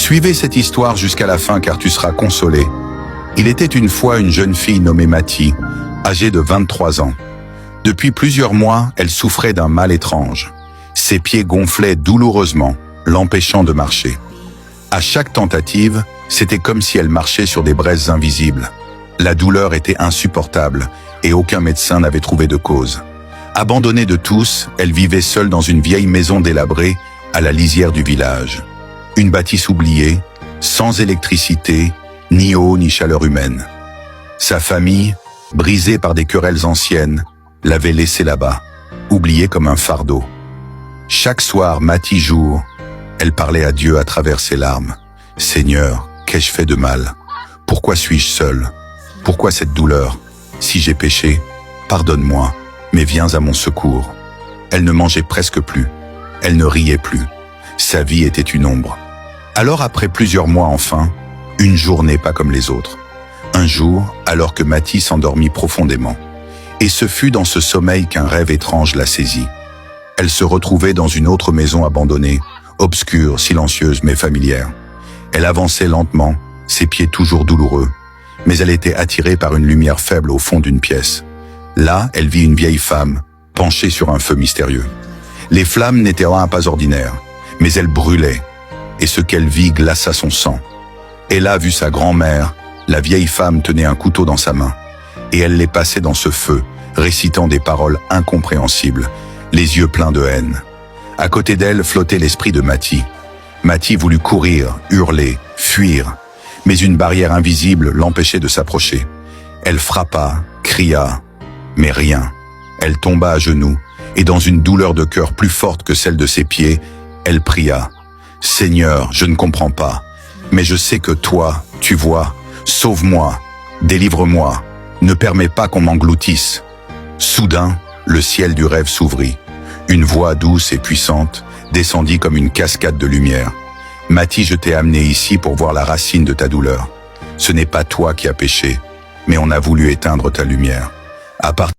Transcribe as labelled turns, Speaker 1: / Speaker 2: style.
Speaker 1: Suivez cette histoire jusqu'à la fin car tu seras consolé. Il était une fois une jeune fille nommée Mathie, âgée de 23 ans. Depuis plusieurs mois, elle souffrait d'un mal étrange. Ses pieds gonflaient douloureusement, l'empêchant de marcher. À chaque tentative, c'était comme si elle marchait sur des braises invisibles. La douleur était insupportable et aucun médecin n'avait trouvé de cause. Abandonnée de tous, elle vivait seule dans une vieille maison délabrée à la lisière du village. Une bâtisse oubliée, sans électricité, ni eau ni chaleur humaine. Sa famille, brisée par des querelles anciennes, l'avait laissée là-bas, oubliée comme un fardeau. Chaque soir, Mathie jour, elle parlait à Dieu à travers ses larmes. « Seigneur, qu'ai-je fait de mal? Pourquoi suis-je seule? Pourquoi cette douleur? Si j'ai péché, pardonne-moi, mais viens à mon secours. » Elle ne mangeait presque plus. Elle ne riait plus. Sa vie était une ombre. Alors après plusieurs mois enfin, une journée pas comme les autres. Un jour, alors que Mathie s'endormit profondément. Et ce fut dans ce sommeil qu'un rêve étrange la saisit. Elle se retrouvait dans une autre maison abandonnée, obscure, silencieuse mais familière. Elle avançait lentement, ses pieds toujours douloureux, mais elle était attirée par une lumière faible au fond d'une pièce. Là, elle vit une vieille femme, penchée sur un feu mystérieux. Les flammes n'étaient pas ordinaires, mais elles brûlaient, et ce qu'elle vit glaça son sang. Elle a vu sa grand-mère, la vieille femme tenait un couteau dans sa main, et elle les passait dans ce feu, récitant des paroles incompréhensibles, les yeux pleins de haine. À côté d'elle flottait l'esprit de Mathie. Mathie voulut courir, hurler, fuir, mais une barrière invisible l'empêchait de s'approcher. Elle frappa, cria, mais rien. Elle tomba à genoux, et dans une douleur de cœur plus forte que celle de ses pieds, elle pria. « Seigneur, je ne comprends pas, mais je sais que toi, tu vois, sauve-moi, délivre-moi, ne permets pas qu'on m'engloutisse. » Soudain, le ciel du rêve s'ouvrit. Une voix douce et puissante descendit comme une cascade de lumière. « Mathie, je t'ai amené ici pour voir la racine de ta douleur. Ce n'est pas toi qui as péché, mais on a voulu éteindre ta lumière. À partir